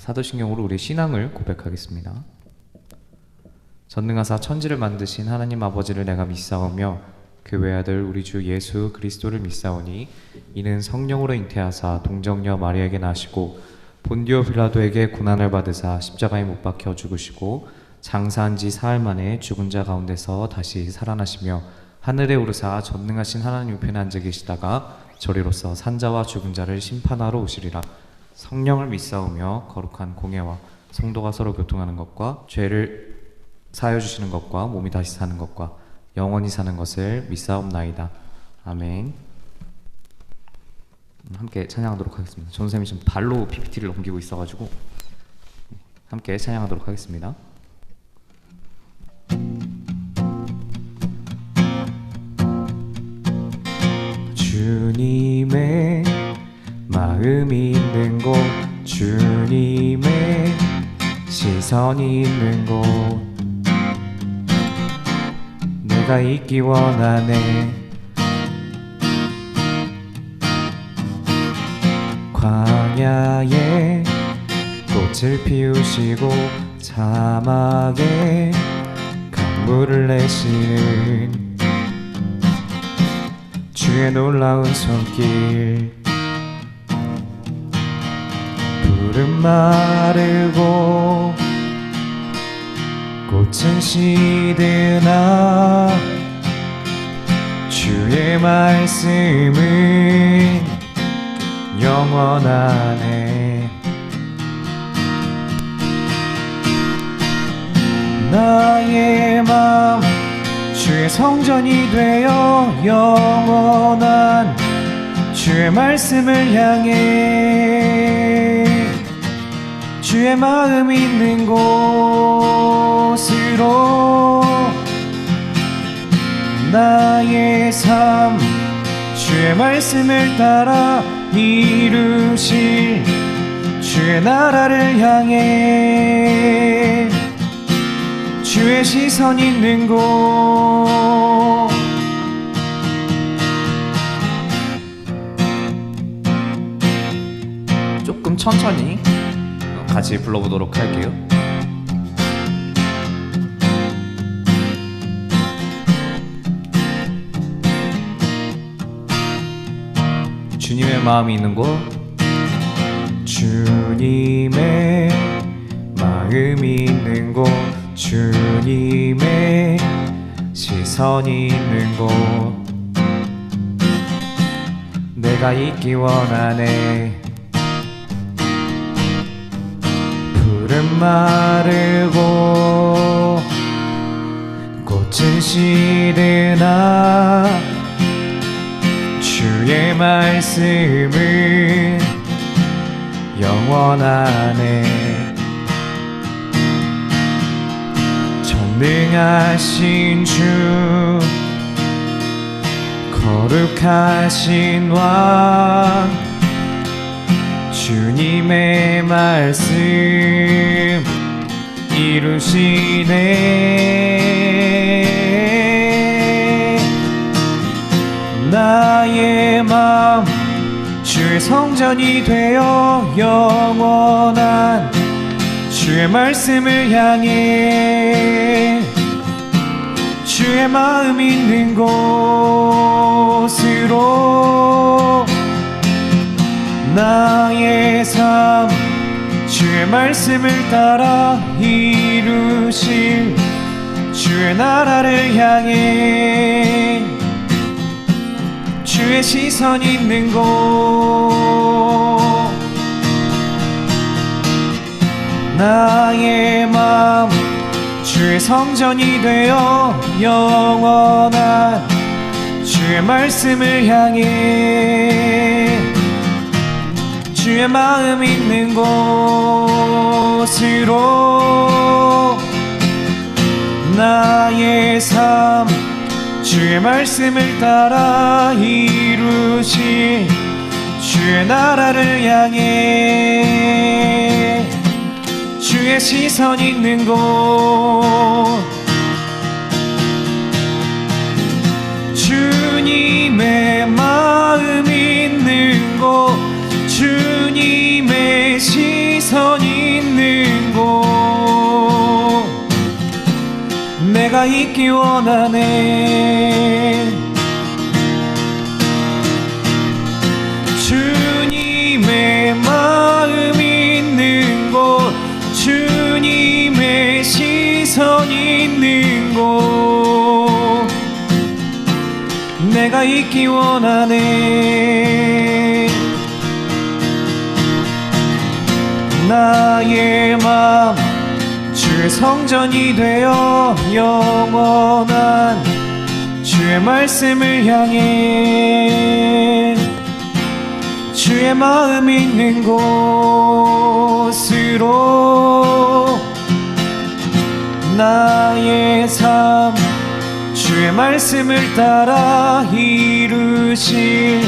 사도신경으로 우리의 신앙을 고백하겠습니다. 전능하사 천지를 만드신 하나님 아버지를 내가 믿사오며 그 외아들 우리 주 예수 그리스도를 믿사오니 이는 성령으로 잉태하사 동정녀 마리아에게 나시고 본디오 빌라도에게 고난을 받으사 십자가에 못 박혀 죽으시고 장사한 지 사흘 만에 죽은 자 가운데서 다시 살아나시며 하늘에 오르사 전능하신 하나님 우편에 앉아 계시다가 저리로서 산자와 죽은 자를 심판하러 오시리라. 성령을 믿사오며 거룩한 공예와 성도가 서로 교통하는 것과 죄를 사하여 주시는 것과 몸이 다시 사는 것과 영원히 사는 것을 믿사옵나이다. 아멘. 함께 찬양하도록 하겠습니다. 전선생님이 지금 발로 PPT를 넘기고 있어가지고 함께 찬양하도록 하겠습니다. 주님의 마음이 있는 곳, 주님의 시선이 있는 곳, 내가 있기 원하네. 광야에 꽃을 피우시고 사막에 강물을 내시는 주의 놀라운 손길. 푸른 마르고 꽃은 시드나 주의 말씀은 영원하네. 나의 맘 주의 성전이 되어 영원한 주의 말씀을 향해 주의 마음 있는 곳으로 나의 삶 주의 말씀을 따라 이루실 주의 나라를 향해 주의 시선 있는 곳. 조금 천천히 같이 불러보도록 할게요. 주님의 마음이 있는 곳, 주님의 마음이 있는 곳, 주님의 시선이 있는 곳, 내가 있기 원하네. 푸른 마르고 꽃은 시드나 주의 말씀은 영원하네. 전능하신 주 거룩하신 왕 주님의 말씀 이루시네. 나의 맘 주의 성전이 되어 영원한 주의 말씀을 향해 주의 마음 있는 곳으로 나의 삶 주의 말씀을 따라 이루실 주의 나라를 향해 주의 시선 있는 곳. 나의 마음 주의 성전이 되어 영원한 주의 말씀을 향해 주의 마음 있는 곳으로 나의 삶 주의 말씀을 따라 이루실 주의 나라를 향해 주의 시선 있는 곳. 주님의 마음 있는 곳, 주님의 시선 있는 내가 있기 원하네. 주님의 마음 있는 곳, 주님의 시선 있는 곳, 내가 있기 원하네. 나의 맘 주의 성전이 되어 영원한 주의 말씀을 향해 주의 마음 있는 곳으로 나의 삶 주의 말씀을 따라 이루실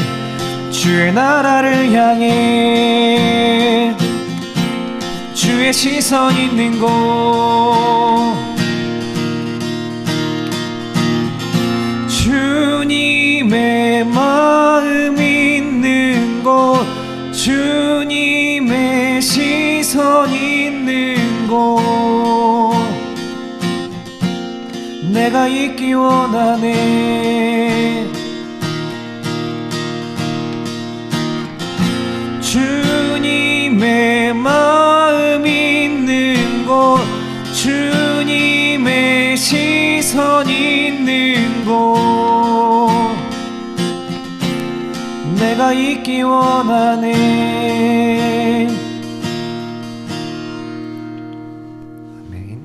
주의 나라를 향해 주의 시선 있는 곳, 주님의 마음 있는 곳, 주님의 시선 있는 곳, 내가 있기 원하네. 주님의 마음 있는 곳, 주님의 시선 있는 곳, 내가 있기 원하네. 아멘.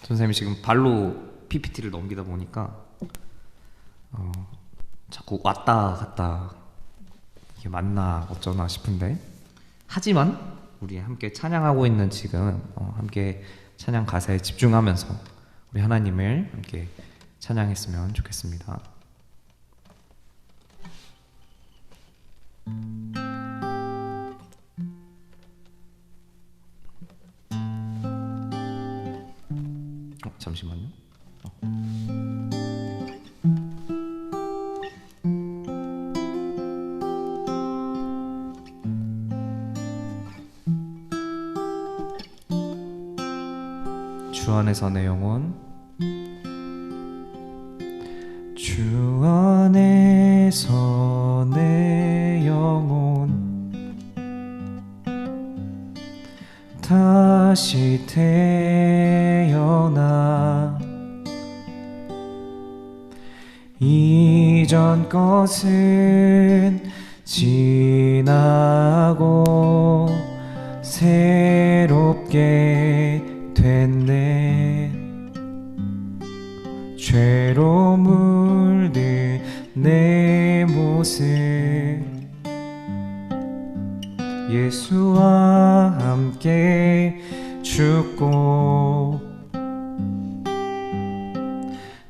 선생님이 지금 발로 PPT를 넘기다 보니까 자꾸 왔다 갔다 이게 맞나 어쩌나 싶은데, 하지만 우리 함께 찬양하고 있는 지금 함께 찬양 가사에 집중하면서 우리 하나님을 함께 찬양했으면 좋겠습니다. 잠시만요. 주 안에서 내 영혼, 주 안에서 내 영혼 다시 태어나 이전 것은 지나고 새롭게 됐네. 죄로 물든 내 모습 예수와 함께 죽고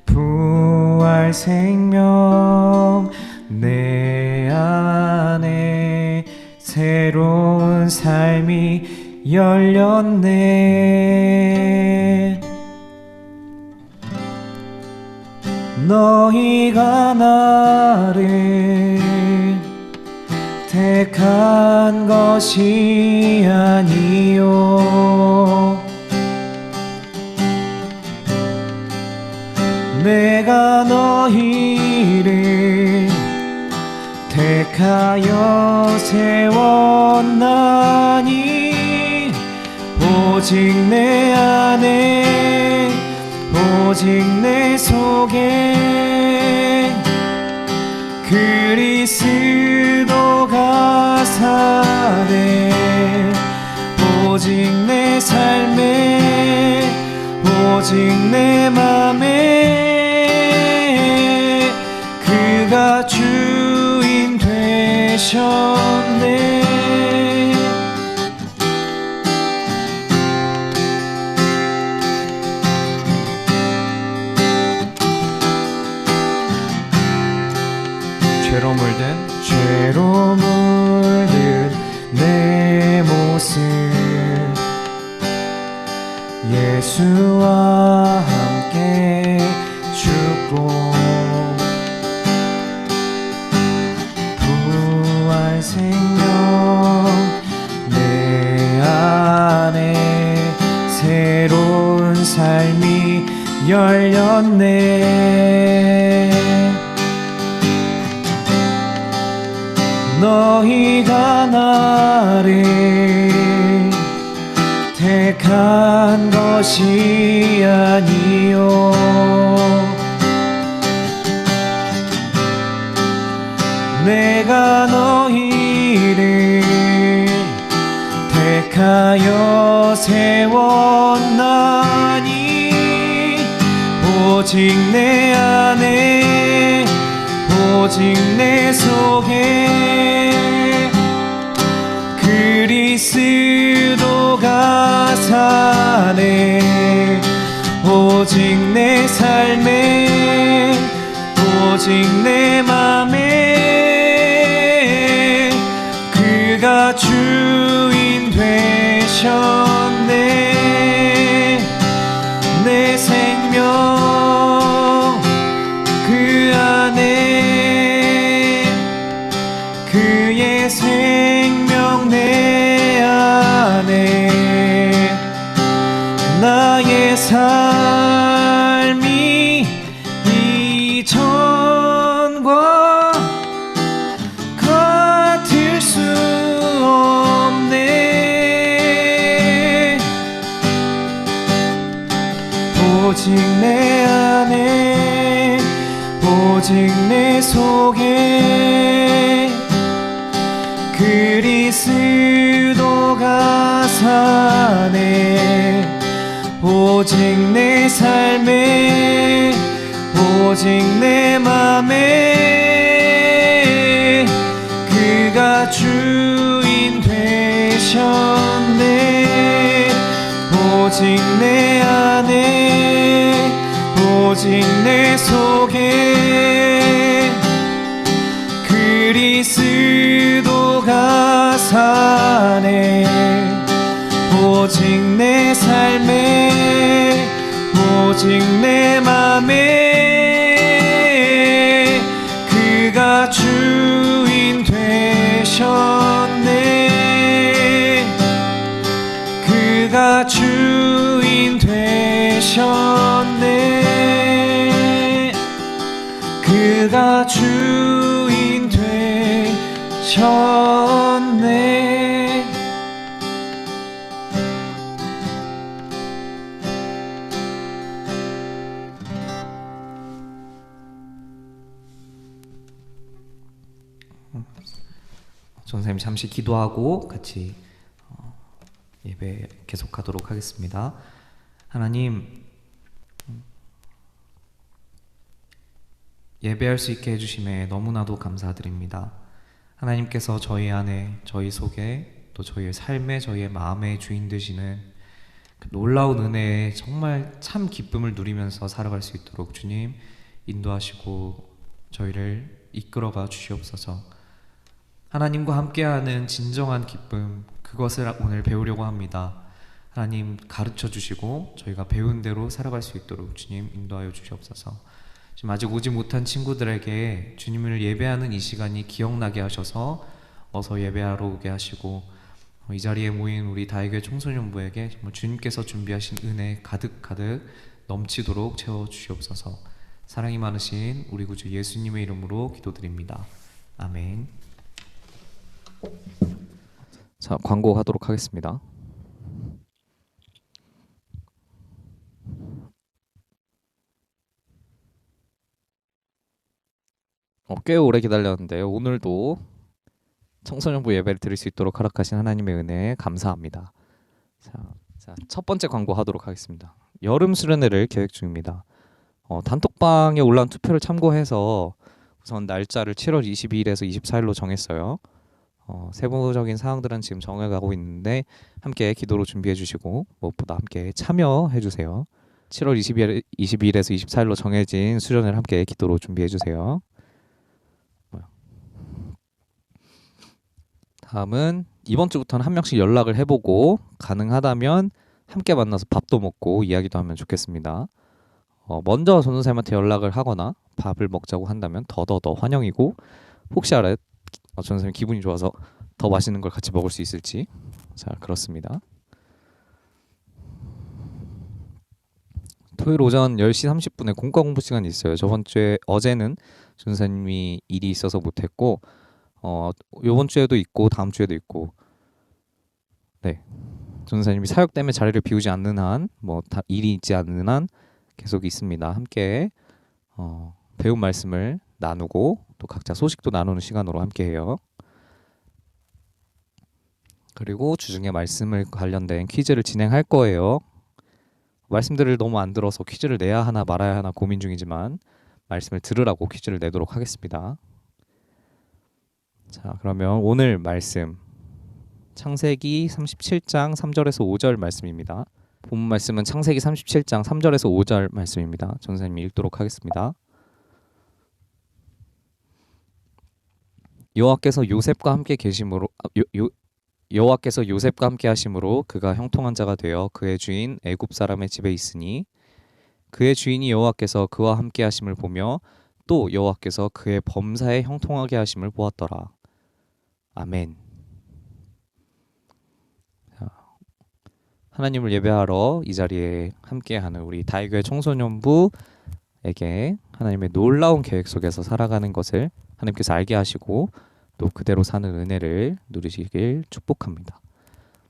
부활 생명 내 안에 새로운 삶이 열렸네. 너희가 나를 택한 것이 아니요 내가 너희를 택하여 세웠나니 오직 내 안에 오직 내 속에 그리스도가 사네. 오직 내 삶에 오직 내 맘에 그가 주인 되셨네. 죄로 물든 내 모습 예수와 함께 죽고 부활 열렸네. 너희가 나를 택한 것이 아니요 내가 너희를 택하여 세웠나니 오직 내 안에 오직 내 속에 그리스도가 사네. 오직 내 삶에 오직 내 맘에 그가 주인 되셨네. 내 생명 그 안에 그의 생명 내 안에 나의 삶이 이전과 같을 수 없네. 오직 내 안에 오직 내 속에 그리스도가 사네. 오직 내 삶에 오직 내 맘에 그가 주인 되셨네. 오직 내 안에 오직 내 속에 그리스도가 사네. 오직 내 삶에 오직 내 맘에 그가 주인 되셨네. 그가 주인 되셨네. 그가 주인 되셨네. 전사님 잠시 기도하고 같이 예배 계속하도록 하겠습니다. 하나님, 예배할 수 있게 해주심에 너무나도 감사드립니다. 하나님께서 저희 안에, 저희 속에, 또 저희의 삶에, 저희의 마음의 주인 되시는 그 놀라운 은혜에 정말 참 기쁨을 누리면서 살아갈 수 있도록 주님 인도하시고 저희를 이끌어가 주시옵소서. 하나님과 함께하는 진정한 기쁨, 그것을 오늘 배우려고 합니다. 하나님 가르쳐 주시고 저희가 배운 대로 살아갈 수 있도록 주님 인도하여 주시옵소서. 지금 아직 오지 못한 친구들에게 주님을 예배하는 이 시간이 기억나게 하셔서 어서 예배하러 오게 하시고, 이 자리에 모인 우리 다이교회 청소년부에게 정말 주님께서 준비하신 은혜 가득가득 넘치도록 채워주시옵소서. 사랑이 많으신 우리 구주 예수님의 이름으로 기도드립니다. 아멘. 자, 광고하도록 하겠습니다. 꽤 오래 기다렸는데요. 오늘도 청소년부 예배를 드릴 수 있도록 허락하신 하나님의 은혜에 감사합니다. 자, 첫 번째 광고하도록 하겠습니다. 여름 수련회를 계획 중입니다. 단톡방에 올라온 투표를 참고해서 우선 날짜를 7월 22일에서 24일로 정했어요. 세부적인 사항들은 지금 정해가고 있는데 함께 기도로 준비해 주시고 무엇보다 함께 참여해 주세요. 7월 22일에서 24일로 정해진 수련회를 함께 기도로 준비해 주세요. 다음은 이번 주부터는 한 명씩 연락을 해보고 가능하다면 함께 만나서 밥도 먹고 이야기도 하면 좋겠습니다. 먼저 전도사님한테 연락을 하거나 밥을 먹자고 한다면 더더더 환영이고, 혹시 알아요? 전도사님 기분이 좋아서 더 맛있는 걸 같이 먹을 수 있을지. 자, 그렇습니다. 토요일 오전 10시 30분에 공과 공부 시간이 있어요. 어제는 전사님이 일이 있어서 못했고, 요번 주에도 있고 다음 주에도 있고, 네, 전사님이 사역 때문에 자리를 비우지 않는 한, 일이 있지 않는 한 계속 있습니다. 함께 배운 말씀을 나누고 또 각자 소식도 나누는 시간으로 함께해요. 그리고 주중에 말씀을 관련된 퀴즈를 진행할 거예요. 말씀들을 너무 안 들어서 퀴즈를 내야 하나 말아야 하나 고민 중이지만 말씀을 들으라고 퀴즈를 내도록 하겠습니다. 자, 그러면 오늘 말씀 창세기 37장 3절에서 5절 말씀입니다. 본문 말씀은 창세기 37장 3절에서 5절 말씀입니다. 전사님이 읽도록 하겠습니다. 여호와께서 요셉과 함께 하심으로 그가 형통한 자가 되어 그의 주인 애굽 사람의 집에 있으니 그의 주인이 여호와께서 그와 함께 하심을 보며 또 여호와께서 그의 범사에 형통하게 하심을 보았더라. 아멘. 하나님을 예배하러 이 자리에 함께하는 우리 다이교회 청소년부에게 하나님의 놀라운 계획 속에서 살아가는 것을 하나님께서 알게 하시고 또 그대로 사는 은혜를 누리시길 축복합니다.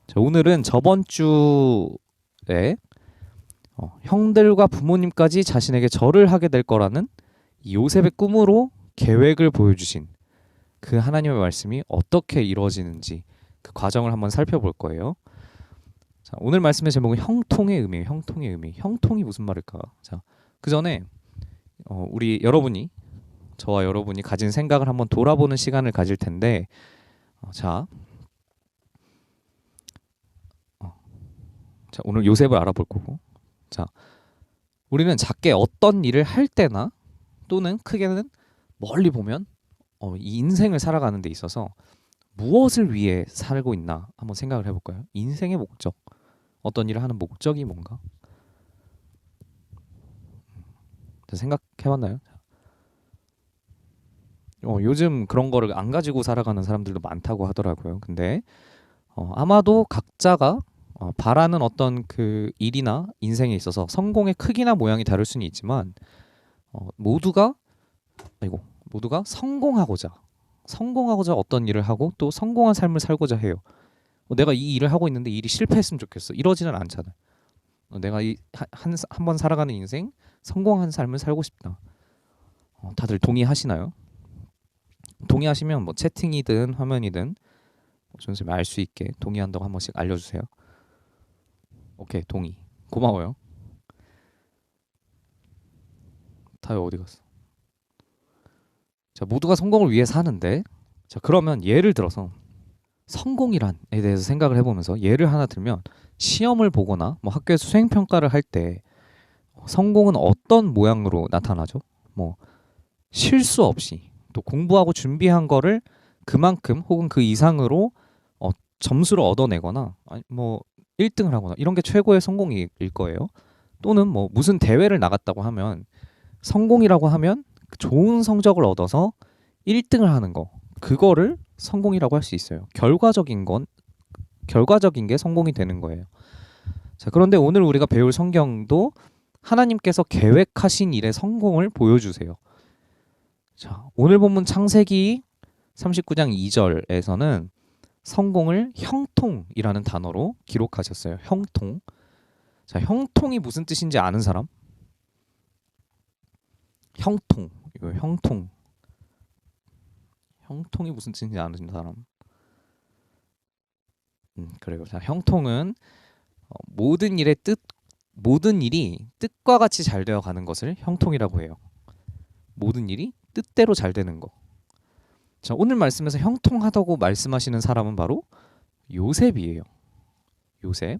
자, 오늘은 저번 주에 형들과 부모님까지 자신에게 절을 하게 될 거라는 이 요셉의 꿈으로 계획을 보여주신 그 하나님의 말씀이 어떻게 이루어지는지 그 과정을 한번 살펴볼 거예요. 자, 오늘 말씀의 제목은 형통의 의미예요. 형통의 의미. 형통이 무슨 말일까? 자, 그 전에 저와 여러분이 가진 생각을 한번 돌아보는 시간을 가질 텐데, 자, 오늘 요셉을 알아볼 거고, 자, 우리는 작게 어떤 일을 할 때나 또는 크게는 멀리 보면 이 인생을 살아가는 데 있어서 무엇을 위해 살고 있나 한번 생각을 해볼까요? 인생의 목적, 어떤 일을 하는 목적이 뭔가? 생각해봤나요? 요즘 그런 거를 안 가지고 살아가는 사람들도 많다고 하더라고요. 근데 아마도 각자가 바라는 어떤 그 일이나 인생에 있어서 성공의 크기나 모양이 다를 수는 있지만 모두가 성공하고자 어떤 일을 하고 또 성공한 삶을 살고자 해요. 내가 이 일을 하고 있는데 일이 실패했으면 좋겠어. 이러지는 않잖아요. 내가 한 번 살아가는 인생 성공한 삶을 살고 싶다. 다들 동의하시나요? 동의하시면 채팅이든 화면이든 선생님이 알 수 있게 동의한다고 한 번씩 알려주세요. 오케이, 동의. 고마워요. 다요 어디 갔어? 자, 모두가 성공을 위해 사는데, 자, 그러면 예를 들어서 성공이란에 대해서 생각을 해보면서 예를 하나 들면 시험을 보거나 학교에서 수행평가를 할 때 성공은 어떤 모양으로 나타나죠? 실수 없이 또 공부하고 준비한 거를 그만큼 혹은 그 이상으로 점수를 얻어내거나 1등을 하거나 이런 게 최고의 성공일 거예요. 또는 무슨 대회를 나갔다고 하면 성공이라고 하면 좋은 성적을 얻어서 1등을 하는 거, 그거를 성공이라고 할 수 있어요. 결과적인 게 성공이 되는 거예요. 자, 그런데 오늘 우리가 배울 성경도 하나님께서 계획하신 일의 성공을 보여주세요. 자, 오늘 본문 창세기 39장 2절에서는 성공을 형통이라는 단어로 기록하셨어요. 형통. 자, 형통이 무슨 뜻인지 아는 사람? 형통. 이거 형통. 형통이 무슨 뜻인지 아는 사람? 그래요. 자, 형통은 모든 일이 뜻과 같이 잘 되어 가는 것을 형통이라고 해요. 모든 일이 뜻대로 잘 되는 거. 자, 오늘 말씀에서 형통하다고 말씀하시는 사람은 바로 요셉이에요. 요셉.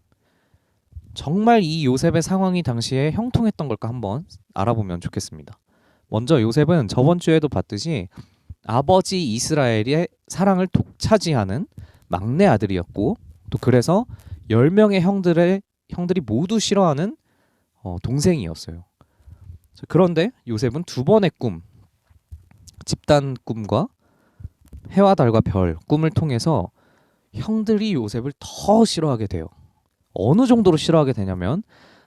정말 이 요셉의 상황이 당시에 형통했던 걸까 한번 알아보면 좋겠습니다. 먼저 요셉은 저번 주에도 봤듯이 아버지 이스라엘의 사랑을 독차지하는 막내 아들이었고, 또 그래서 10명의 형들이 모두 싫어하는 동생이었어요. 그런데 요셉은 두 번의 집단 꿈과 해와 달과 별 꿈을 통해서 형들이 요셉을 더 싫어하게 돼요. 어느 정도로 싫어하게 되냐면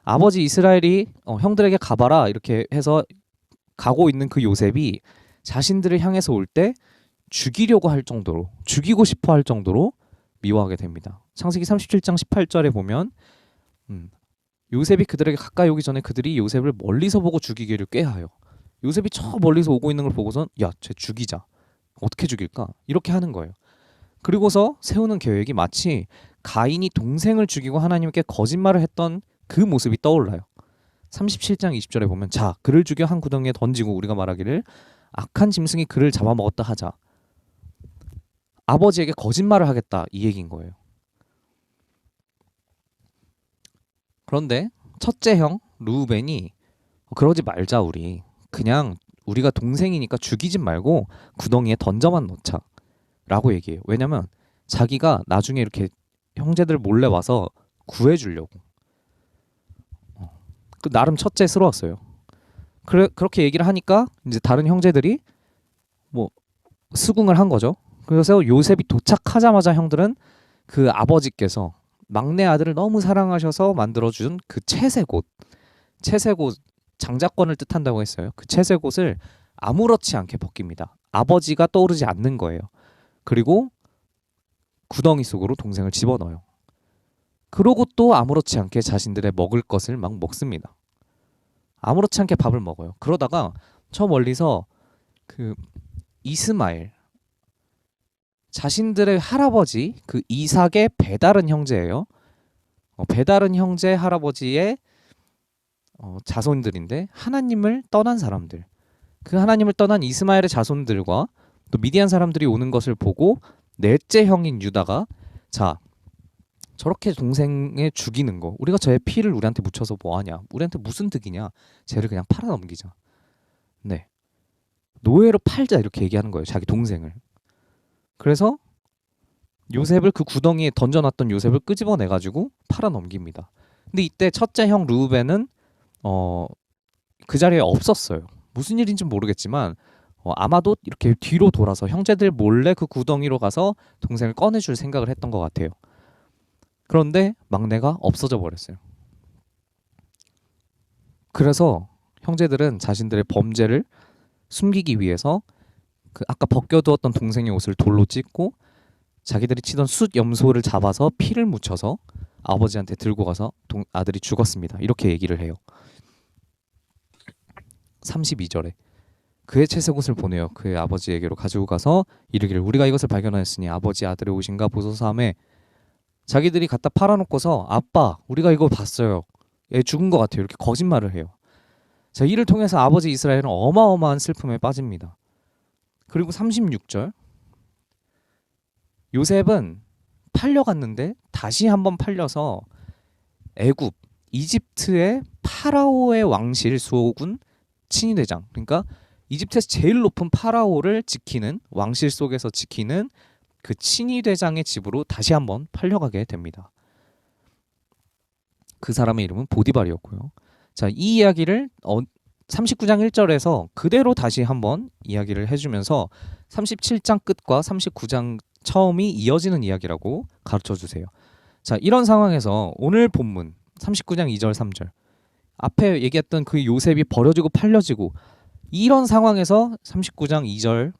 아버지 이스라엘이 형들에게 가봐라 이렇게 해서 가고 있는 그 요셉이 자신들을 향해서 올 때 죽이려고 할 정도로, 죽이고 싶어 할 정도로 미워하게 됩니다. 창세기 37장 18절에 보면 요셉이 그들에게 가까이 오기 전에 그들이 요셉을 멀리서 보고 죽이기를 꾀하여, 요셉이 저 멀리서 오고 있는 걸 보고선 야, 쟤 죽이자. 어떻게 죽일까? 이렇게 하는 거예요. 그리고서 세우는 계획이 마치 가인이 동생을 죽이고 하나님께 거짓말을 했던 그 모습이 떠올라요. 37장 20절에 보면 자, 그를 죽여 한 구덩이에 던지고 우리가 말하기를 악한 짐승이 그를 잡아먹었다 하자. 아버지에게 거짓말을 하겠다, 이 얘기인 거예요. 그런데 첫째 형 르우벤이 그러지 말자, 우리 그냥 우리가 동생이니까 죽이지 말고 구덩이에 던져만 놓자 라고 얘기해요. 왜냐면 자기가 나중에 이렇게 형제들 몰래 와서 구해주려고. 나름 첫째스러웠어요. 그렇게 얘기를 하니까 이제 다른 형제들이 뭐 수긍을 한 거죠. 그래서 요셉이 도착하자마자 형들은 그 아버지께서 막내 아들을 너무 사랑하셔서 만들어준 그 채색옷 장자권을 뜻한다고 했어요. 그 채색옷을 아무렇지 않게 벗깁니다. 아버지가 떠오르지 않는 거예요. 그리고 구덩이 속으로 동생을 집어넣어요. 그러고 또 아무렇지 않게 자신들의 먹을 것을 막 먹습니다. 아무렇지 않게 밥을 먹어요. 그러다가 저 멀리서 그 이스마엘, 자신들의 할아버지 그 이삭의 배다른 형제예요. 배다른 형제 할아버지의 자손들인데 하나님을 떠난 사람들, 그 하나님을 떠난 이스마엘의 자손들과 또 미디안 사람들이 오는 것을 보고 넷째 형인 유다가 자, 저렇게 동생을 죽이는 거, 우리가 저의 피를 우리한테 묻혀서 뭐하냐, 우리한테 무슨 득이냐, 쟤를 그냥 팔아넘기자. 네, 노예로 팔자, 이렇게 얘기하는 거예요, 자기 동생을. 그래서 요셉을, 그 구덩이에 던져놨던 요셉을 끄집어내가지고 팔아넘깁니다. 근데 이때 첫째 형 르우벤은 그 자리에 없었어요. 무슨 일인지 모르겠지만 아마도 이렇게 뒤로 돌아서 형제들 몰래 그 구덩이로 가서 동생을 꺼내줄 생각을 했던 것 같아요. 그런데 막내가 없어져 버렸어요. 그래서 형제들은 자신들의 범죄를 숨기기 위해서 그 아까 벗겨두었던 동생의 옷을 돌로 찢고 자기들이 치던 숫 염소를 잡아서 피를 묻혀서 아버지한테 들고 가서 아들이 죽었습니다, 이렇게 얘기를 해요. 32절에 그의 채색옷을 보내어 그의 아버지에게로 가지고 가서 이르기를 우리가 이것을 발견하였으니 아버지 아들의 옷인가 보소서 하매, 자기들이 갖다 팔아놓고서 아빠, 우리가 이거 봤어요, 얘 죽은 것 같아요, 이렇게 거짓말을 해요. 자, 이를 통해서 아버지 이스라엘은 어마어마한 슬픔에 빠집니다. 그리고 36절, 요셉은 팔려갔는데 다시 한번 팔려서 애굽, 이집트의 파라오의 왕실 수호군 친위대장, 그러니까 이집트에서 제일 높은 파라오를 지키는, 왕실 속에서 지키는 그 친위대장의 집으로 다시 한번 팔려가게 됩니다. 그 사람의 이름은 보디발이었고요. 자, 이 이야기를 39장 1절에서 그대로 다시 한번 이야기를 해주면서 37장 끝과 39장 처음이 이어지는 이야기라고 가르쳐주세요. 자, 이런 상황에서 오늘 본문 39장 2절 3절 앞에 얘기했던 그 요셉이 버려지고 팔려지고, 이런 상황에서 39장 2절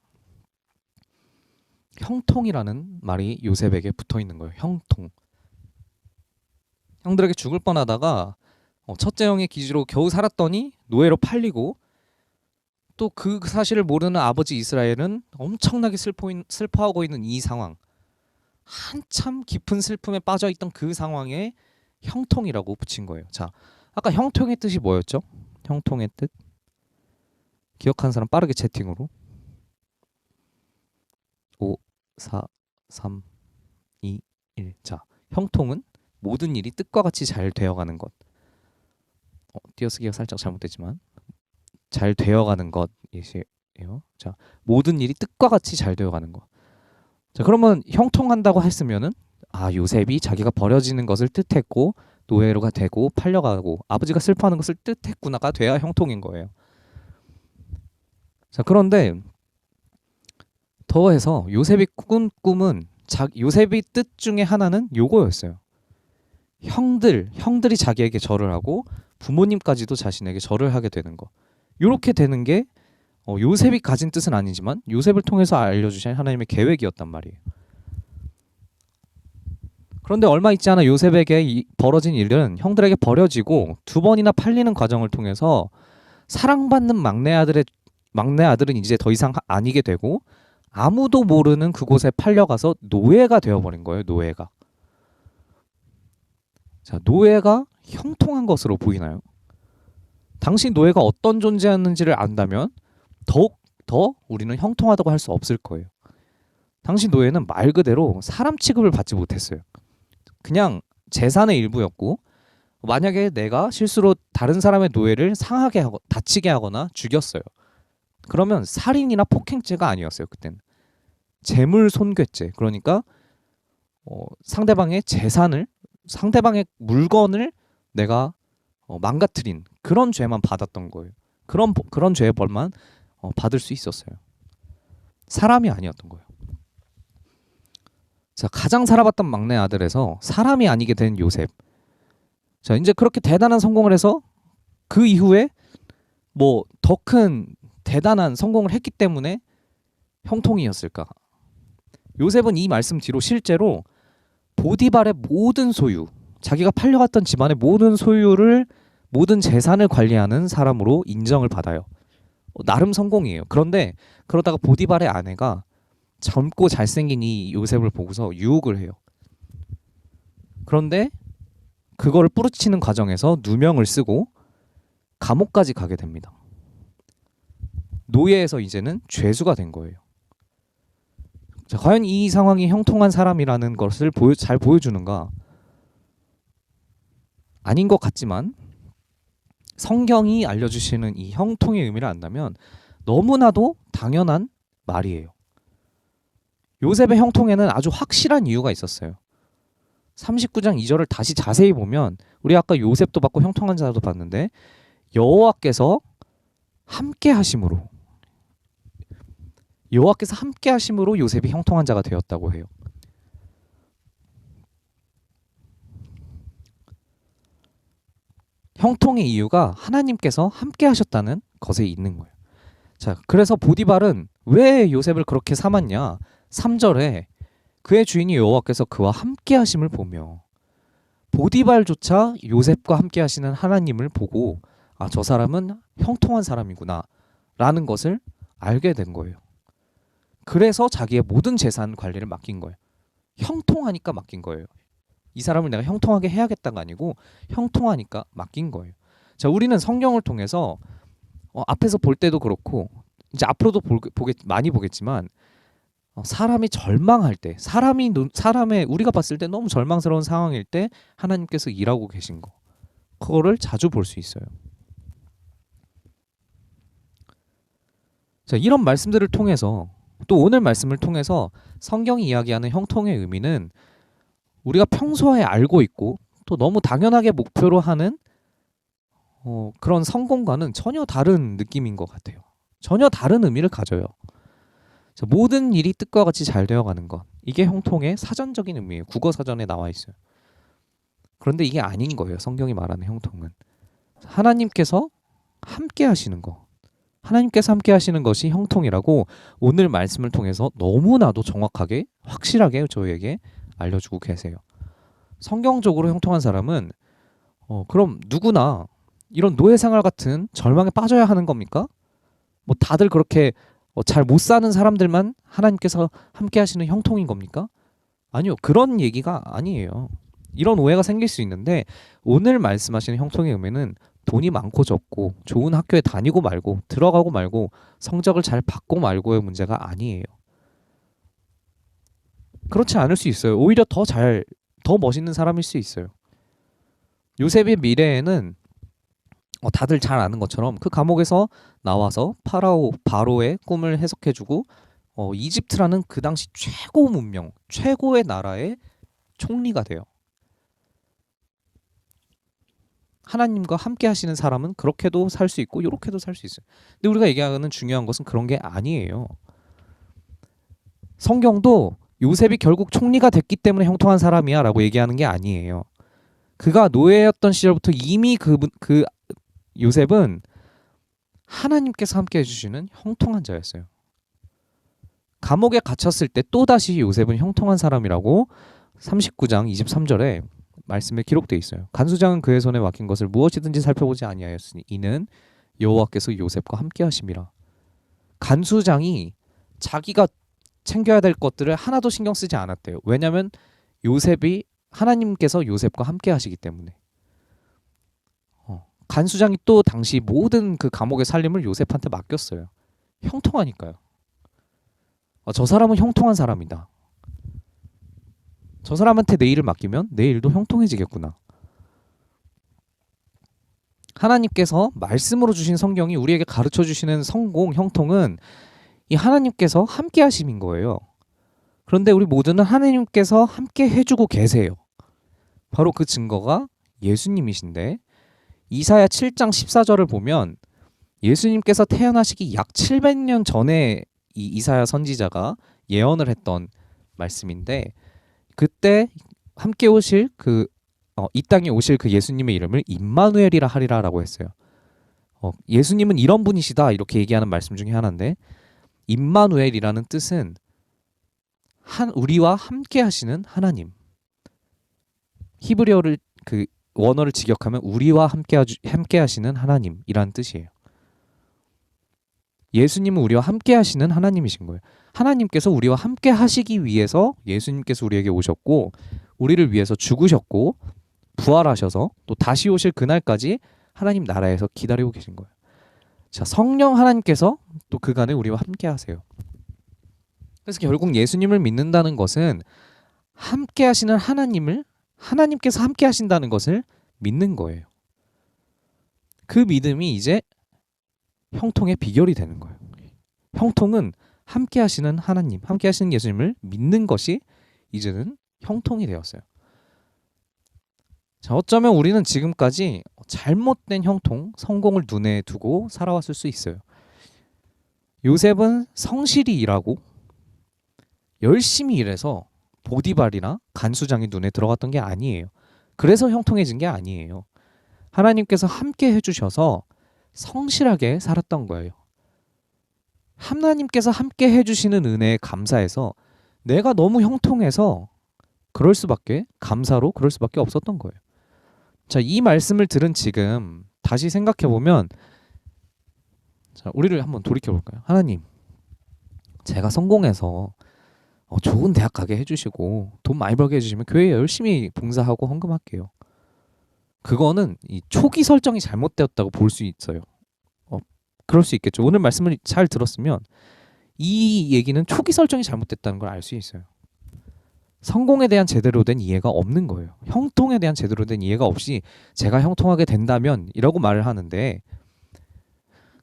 형통이라는 말이 요셉에게 붙어있는 거예요. 형통. 형들에게 죽을 뻔하다가 첫째 형의 기지로 겨우 살았더니 노예로 팔리고, 또 그 사실을 모르는 아버지 이스라엘은 엄청나게 슬퍼하고 있는 이 상황, 한참 깊은 슬픔에 빠져있던 그 상황에 형통이라고 붙인 거예요. 자, 아까 형통의 뜻이 뭐였죠? 형통의 뜻 기억하는 사람 빠르게 채팅으로. 5, 4, 3, 2, 1. 자, 형통은 모든 일이 뜻과 같이 잘 되어가는 것. 띄어쓰기가 살짝 잘못됐지만 잘 되어가는 것이에요. 자, 모든 일이 뜻과 같이 잘 되어가는 것. 자, 그러면 형통한다고 했으면은 요셉이 자기가 버려지는 것을 뜻했고 노예로가 되고 팔려가고 아버지가 슬퍼하는 것을 뜻했구나가 돼야 형통인 거예요. 자, 그런데 더해서 요셉이 꾼 꿈은 요셉의 뜻 중에 하나는 요거였어요. 형들이 자기에게 절을 하고 부모님까지도 자신에게 절을 하게 되는 거. 이렇게 되는 게 요셉이 가진 뜻은 아니지만 요셉을 통해서 알려주신 하나님의 계획이었단 말이에요. 그런데 얼마 있지 않아 요셉에게 벌어진 일은 형들에게 버려지고 2번이나 팔리는 과정을 통해서 사랑받는 막내 아들은 이제 더 이상 아니게 되고 아무도 모르는 그곳에 팔려가서 노예가 되어버린 거예요. 노예가. 자, 노예가 형통한 것으로 보이나요? 당시 노예가 어떤 존재였는지를 안다면 더욱 더 우리는 형통하다고 할 수 없을 거예요. 당시 노예는 말 그대로 사람 취급을 받지 못했어요. 그냥 재산의 일부였고 만약에 내가 실수로 다른 사람의 노예를 상하게 하고 다치게 하거나 죽였어요. 그러면 살인이나 폭행죄가 아니었어요. 그때는 재물 손괴죄. 그러니까 상대방의 재산을 상대방의 물건을 내가 망가뜨린 그런 죄만 받았던 거예요. 그런 죄의 벌만 받을 수 있었어요. 사람이 아니었던 거예요. 자, 가장 사랑받던 막내 아들에서 사람이 아니게 된 요셉. 자, 이제 그렇게 대단한 성공을 해서 그 이후에 뭐 더 큰 대단한 성공을 했기 때문에 형통이었을까? 요셉은 이 말씀 뒤로 실제로 보디발의 모든 소유, 자기가 팔려갔던 집안의 모든 소유를 모든 재산을 관리하는 사람으로 인정을 받아요. 나름 성공이에요. 그런데 그러다가 보디발의 아내가 젊고 잘생긴 이 요셉을 보고서 유혹을 해요. 그런데 그거를 뿌리치는 과정에서 누명을 쓰고 감옥까지 가게 됩니다. 노예에서 이제는 죄수가 된 거예요. 자, 과연 이 상황이 형통한 사람이라는 것을 잘 보여주는가? 아닌 것 같지만 성경이 알려주시는 이 형통의 의미를 안다면 너무나도 당연한 말이에요. 요셉의 형통에는 아주 확실한 이유가 있었어요. 39장 2절을 다시 자세히 보면 우리 아까 요셉도 받고 형통한 자도 봤는데 여호와께서 함께 하심으로 요셉이 형통한 자가 되었다고 해요. 형통의 이유가 하나님께서 함께 하셨다는 것에 있는 거예요. 자, 그래서 보디발은 왜 요셉을 그렇게 삼았냐? 3절에 그의 주인이 여호와께서 그와 함께 하심을 보며 보디발조차 요셉과 함께 하시는 하나님을 보고 아, 저 사람은 형통한 사람이구나 라는 것을 알게 된 거예요. 그래서 자기의 모든 재산 관리를 맡긴 거예요. 형통하니까 맡긴 거예요. 이 사람을 내가 형통하게 해야겠다가 아니고 형통하니까 맡긴 거예요. 자, 우리는 성경을 통해서 앞에서 볼 때도 그렇고 이제 앞으로도 많이 보겠지만 사람이 절망할 때, 사람의 우리가 봤을 때 너무 절망스러운 상황일 때 하나님께서 일하고 계신 거, 그거를 자주 볼 수 있어요. 자, 이런 말씀들을 통해서 또 오늘 말씀을 통해서 성경이 이야기하는 형통의 의미는 우리가 평소에 알고 있고 또 너무 당연하게 목표로 하는 그런 성공과는 전혀 다른 느낌인 것 같아요. 전혀 다른 의미를 가져요. 자, 모든 일이 뜻과 같이 잘 되어가는 것, 이게 형통의 사전적인 의미예요. 국어사전에 나와 있어요. 그런데 이게 아닌 거예요. 성경이 말하는 형통은 하나님께서 함께 하시는 거, 하나님께서 함께 하시는 것이 형통이라고 오늘 말씀을 통해서 너무나도 정확하게 확실하게 저희에게 알려주고 계세요. 성경적으로 형통한 사람은 그럼 누구나 이런 노예 생활 같은 절망에 빠져야 하는 겁니까? 뭐 다들 그렇게 잘 못 사는 사람들만 하나님께서 함께 하시는 형통인 겁니까? 아니요. 그런 얘기가 아니에요. 이런 오해가 생길 수 있는데 오늘 말씀하시는 형통의 의미는 돈이 많고 적고 좋은 학교에 다니고 말고 들어가고 말고 성적을 잘 받고 말고의 문제가 아니에요. 그렇지 않을 수 있어요. 오히려 더 멋있는 사람일 수 있어요. 요셉의 미래에는 다들 잘 아는 것처럼 그 감옥에서 나와서 바로의 꿈을 해석해주고 이집트라는 그 당시 최고 문명, 최고의 나라의 총리가 돼요. 하나님과 함께 하시는 사람은 그렇게도 살 수 있고 이렇게도 살 수 있어요. 근데 우리가 얘기하는 중요한 것은 그런 게 아니에요. 성경도 요셉이 결국 총리가 됐기 때문에 형통한 사람이야 라고 얘기하는 게 아니에요. 그가 노예였던 시절부터 이미 그 요셉은 하나님께서 함께 해주시는 형통한 자였어요. 감옥에 갇혔을 때 또다시 요셉은 형통한 사람이라고 39장 23절에 말씀에 기록되어 있어요. 간수장은 그의 손에 맡긴 것을 무엇이든지 살펴보지 아니하였으니 이는 여호와께서 요셉과 함께 하심이라. 간수장이 자기가 챙겨야 될 것들을 하나도 신경 쓰지 않았대요. 왜냐하면 요셉이 하나님께서 요셉과 함께 하시기 때문에. 간수장이 또 당시 모든 그 감옥의 살림을 요셉한테 맡겼어요. 형통하니까요. 저 사람은 형통한 사람이다. 저 사람한테 내 일을 맡기면 내 일도 형통해지겠구나. 하나님께서 말씀으로 주신 성경이 우리에게 가르쳐 주시는 성공, 형통은 이 하나님께서 함께 하심인 거예요. 그런데 우리 모두는 하나님께서 함께 해주고 계세요. 바로 그 증거가 예수님이신데 이사야 7장 14절을 보면 예수님께서 태어나시기 약 700년 전에 이 이사야 선지자가 예언을 했던 말씀인데 그때 함께 오실 이 땅에 오실 그 예수님의 이름을 임마누엘이라 하리라라고 했어요. 예수님은 이런 분이시다 이렇게 얘기하는 말씀 중에 하나인데 임마누엘이라는 뜻은 우리와 함께 하시는 하나님. 히브리어를 그 원어를 직역하면 우리와 함께 하시는 하나님이라는 뜻이에요. 예수님은 우리와 함께 하시는 하나님이신 거예요. 하나님께서 우리와 함께 하시기 위해서 예수님께서 우리에게 오셨고 우리를 위해서 죽으셨고 부활하셔서 또 다시 오실 그날까지 하나님 나라에서 기다리고 계신 거예요. 자, 성령 하나님께서 또 그간에 우리와 함께 하세요. 그래서 결국 예수님을 믿는다는 것은 함께 하시는 하나님께서 함께 하신다는 것을 믿는 거예요. 그 믿음이 이제 형통의 비결이 되는 거예요. 형통은 함께 하시는 하나님, 함께 하시는 예수님을 믿는 것이 이제는 형통이 되었어요. 자, 어쩌면 우리는 지금까지 잘못된 형통, 성공을 눈에 두고 살아왔을 수 있어요. 요셉은 성실히 일하고 열심히 일해서 보디발이나 간수장의 눈에 들어갔던 게 아니에요. 그래서 형통해진 게 아니에요. 하나님께서 함께 해주셔서 성실하게 살았던 거예요. 하나님께서 함께 해주시는 은혜에 감사해서 내가 너무 형통해서 감사로 그럴 수밖에 없었던 거예요. 자, 이 말씀을 들은 지금 다시 생각해보면 자, 우리를 한번 돌이켜볼까요? 하나님, 제가 성공해서 좋은 대학 가게 해주시고 돈 많이 벌게 해주시면 교회에 열심히 봉사하고 헌금할게요. 그거는 이 초기 설정이 잘못되었다고 볼 수 있어요. 그럴 수 있겠죠. 오늘 말씀을 잘 들었으면 이 얘기는 초기 설정이 잘못됐다는 걸 알 수 있어요. 성공에 대한 제대로 된 이해가 없는 거예요. 형통에 대한 제대로 된 이해가 없이 제가 형통하게 된다면 이라고 말을 하는데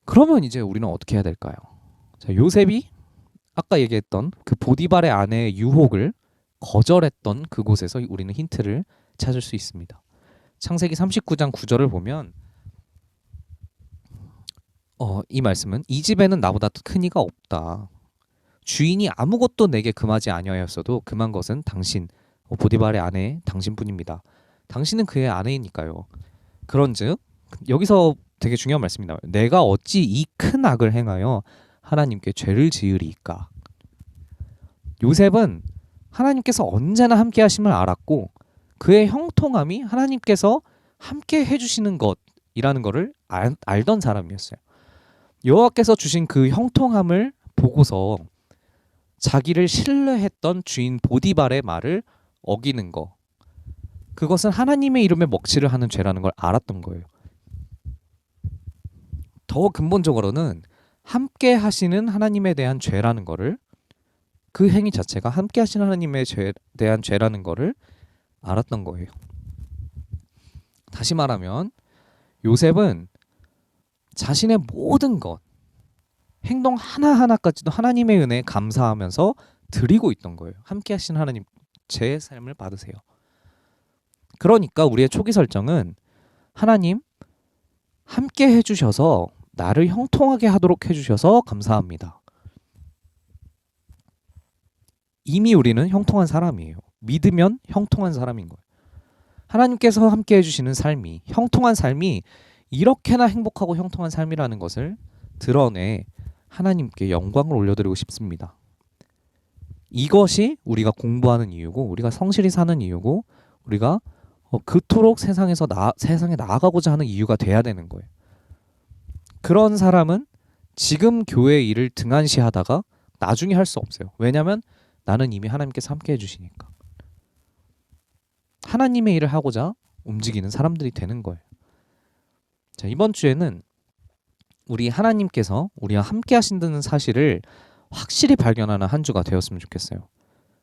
그러면 이제 우리는 어떻게 해야 될까요? 자, 요셉이 아까 얘기했던 그 보디발의 아내의 유혹을 거절했던 그곳에서 우리는 힌트를 찾을 수 있습니다. 창세기 39장 9절을 보면 이 말씀은 이 집에는 나보다 큰 이가 없다. 주인이 아무것도 내게 금하지 아니하였어도 금한 것은 당신 보디발의 아내 당신뿐입니다. 당신은 그의 아내이니까요. 그런즉 여기서 되게 중요한 말씀이 나와요. 내가 어찌 이 큰 악을 행하여 하나님께 죄를 지으리이까. 요셉은 하나님께서 언제나 함께 하심을 알았고 그의 형통함이 하나님께서 함께 해주시는 것이라는 것을 알던 사람이었어요. 여호와께서 주신 그 형통함을 보고서 자기를 신뢰했던 주인 보디발의 말을 어기는 거, 그것은 하나님의 이름에 먹칠을 하는 죄라는 걸 알았던 거예요. 더 근본적으로는 함께 하시는 하나님에 대한 죄라는 거를, 그 행위 자체가 함께 하시는 하나님에 대한 죄라는 거를 알았던 거예요. 다시 말하면 요셉은 자신의 모든 것, 행동 하나하나까지도 하나님의 은혜에 감사하면서 드리고 있던 거예요. 함께 하시는 하나님, 제 삶을 받으세요. 그러니까 우리의 초기 설정은 하나님 함께 해주셔서 나를 형통하게 하도록 해주셔서 감사합니다. 이미 우리는 형통한 사람이에요. 믿으면 형통한 사람인 거예요. 하나님께서 함께 해주시는 삶이, 형통한 삶이 이렇게나 행복하고 형통한 삶이라는 것을 드러내 하나님께 영광을 올려드리고 싶습니다. 이것이 우리가 공부하는 이유고, 우리가 성실히 사는 이유고, 우리가 그토록 세상에 나아가고자 하는 이유가 돼야 되는 거예요. 그런 사람은 지금 교회 일을 등한시하다가 나중에 할 수 없어요. 왜냐하면 나는 이미 하나님께서 함께 해주시니까. 하나님의 일을 하고자 움직이는 사람들이 되는 거예요. 자, 이번 주에는 우리 하나님께서 우리와 함께 하신다는 사실을 확실히 발견하는 한 주가 되었으면 좋겠어요.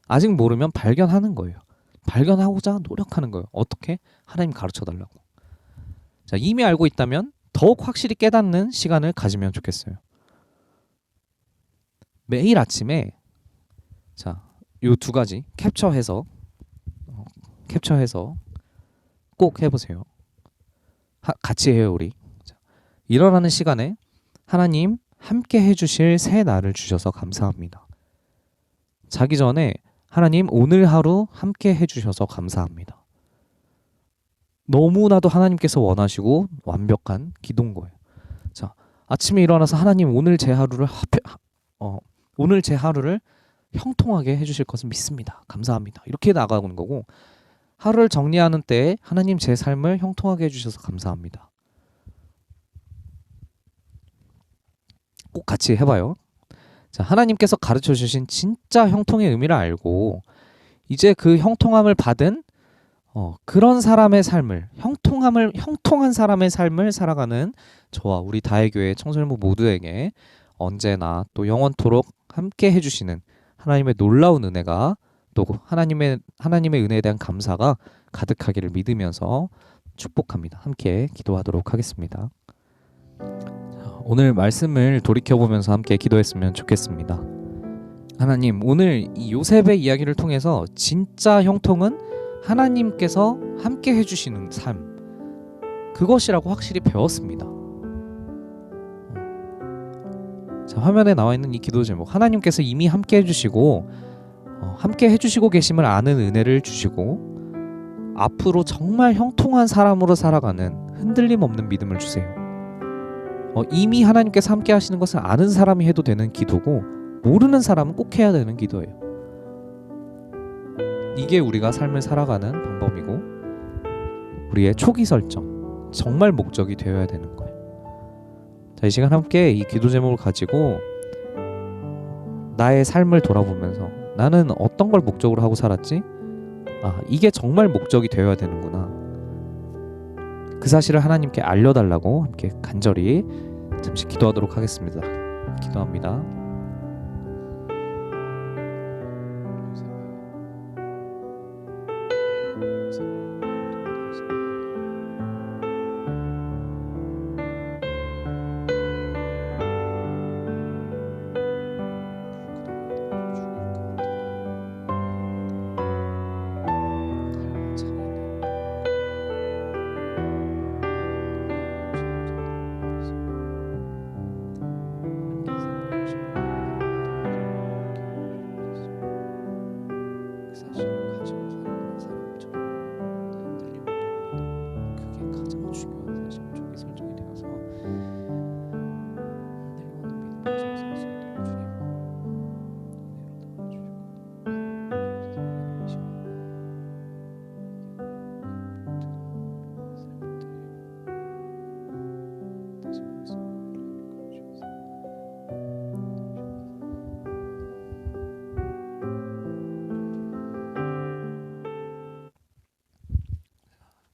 아직 모르면 발견하는 거예요. 발견하고자 노력하는 거예요. 어떻게? 하나님 가르쳐 달라고. 자, 이미 알고 있다면 더욱 확실히 깨닫는 시간을 가지면 좋겠어요. 매일 아침에 자, 요 두 가지 캡처해서 꼭 해보세요. 같이 해요, 우리. 자, 일어나는 시간에 하나님 함께 해주실 새 날을 주셔서 감사합니다. 자기 전에 하나님 오늘 하루 함께 해주셔서 감사합니다. 너무나도 하나님께서 원하시고 완벽한 기도인 거예요. 자, 아침에 일어나서 하나님 오늘 제 하루를 형통하게 해주실 것을 믿습니다. 감사합니다. 이렇게 나가는 거고, 하루를 정리하는 때에 하나님 제 삶을 형통하게 해주셔서 감사합니다. 꼭 같이 해봐요. 자, 하나님께서 가르쳐 주신 진짜 형통의 의미를 알고 이제 그 형통함을 받은 그런 사람의 삶을 형통한 사람의 삶을 살아가는 저와 우리 다혜교회 청소년부 모두에게 언제나 또 영원토록 함께 해주시는 하나님의 놀라운 은혜가 또 하나님의 은혜에 대한 감사가 가득하기를 믿으면서 축복합니다. 함께 기도하도록 하겠습니다. 오늘 말씀을 돌이켜보면서 함께 기도했으면 좋겠습니다. 하나님, 오늘 이 요셉의 이야기를 통해서 진짜 형통은 하나님께서 함께 해주시는 삶, 그것이라고 확실히 배웠습니다. 자, 화면에 나와 있는 이 기도 제목, 하나님께서 이미 함께 해주시고 함께 해주시고 계심을 아는 은혜를 주시고 앞으로 정말 형통한 사람으로 살아가는 흔들림 없는 믿음을 주세요. 이미 하나님께서 함께 하시는 것을 아는 사람이 해도 되는 기도고, 모르는 사람은 꼭 해야 되는 기도예요. 이게 우리가 삶을 살아가는 방법이고 우리의 초기 설정, 정말 목적이 되어야 되는 거예요. 자, 이 시간 함께 이 기도 제목을 가지고 나의 삶을 돌아보면서 나는 어떤 걸 목적으로 하고 살았지? 이게 정말 목적이 되어야 되는구나. 그 사실을 하나님께 알려달라고 함께 간절히 잠시 기도하도록 하겠습니다. 기도합니다.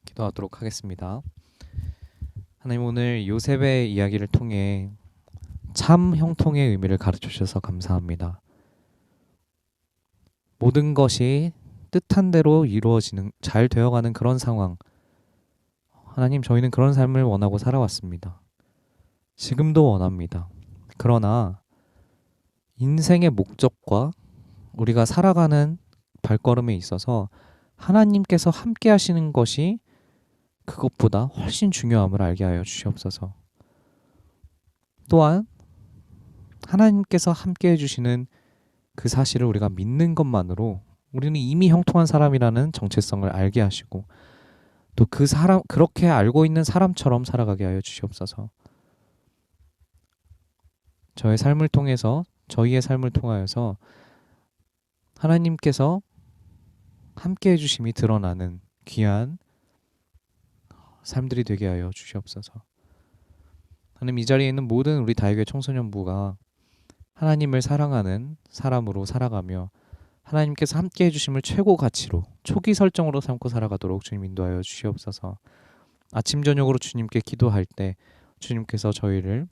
기도하도록 하겠습니다. 하나님, 오늘 요셉의 이야기를 통해 참 형통의 의미를 가르쳐 주셔서 감사합니다. 모든 것이 뜻한 대로 이루어지는, 잘 되어가는 그런 상황, 하나님, 저희는 그런 삶을 원하고 살아왔습니다. 지금도 원합니다. 그러나 인생의 목적과 우리가 살아가는 발걸음에 있어서 하나님께서 함께 하시는 것이 그것보다 훨씬 중요함을 알게 하여 주시옵소서. 또한 하나님께서 함께 해주시는 그 사실을 우리가 믿는 것만으로 우리는 이미 형통한 사람이라는 정체성을 알게 하시고, 또 그 사람 그렇게 알고 있는 사람처럼 살아가게 하여 주시옵소서. 저희의 삶을 통하여서 하나님께서 함께 해주심이 드러나는 귀한 삶들이 되게 하여 주시옵소서. 하나님, 이 자리에 있는 모든 우리 다육의 청소년부가 하나님을 사랑하는 사람으로 살아가며 하나님께서 함께 해주심을 최고 가치로 초기 설정으로 삼고 살아가도록 주님 인도하여 주시옵소서. 아침 저녁으로 주님께 기도할 때 주님께서 저희를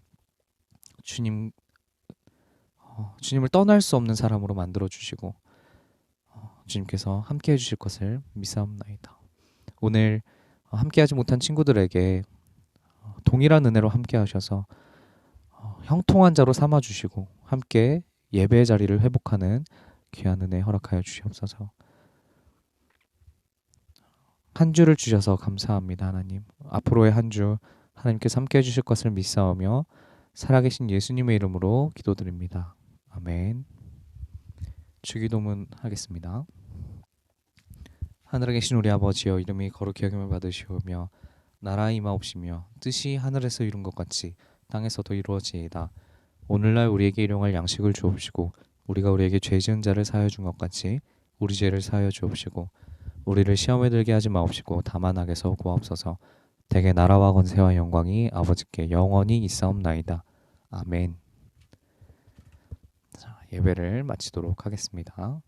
주님을 떠날 수 없는 사람으로 만들어 주시고 주님께서 함께 해주실 것을 믿사옵나이다. 오늘 함께하지 못한 친구들에게 동일한 은혜로 함께하셔서 형통한 자로 삼아 주시고 함께 예배의 자리를 회복하는 귀한 은혜 허락하여 주시옵소서. 한 주를 주셔서 감사합니다. 하나님, 앞으로의 한 주 하나님께서 함께 해주실 것을 믿사오며 살아계신 예수님의 이름으로 기도드립니다. 아멘. 주기도문 하겠습니다. 하늘에 계신 우리 아버지여, 이름이 거룩히 여김을 받으시오며 나라의 임하옵시며 뜻이 하늘에서 이룬 것 같이 땅에서도 이루어지이다. 오늘날 우리에게 일용할 양식을 주옵시고 우리가 우리에게 죄 지은 자를 사하여 준 것 같이 우리 죄를 사하여 주옵시고 우리를 시험에 들게 하지 마옵시고 다만 악에서 구하옵소서. 대개 나라와 권세와 영광이 아버지께 영원히 있사옵나이다. 아멘. 자, 예배를 마치도록 하겠습니다.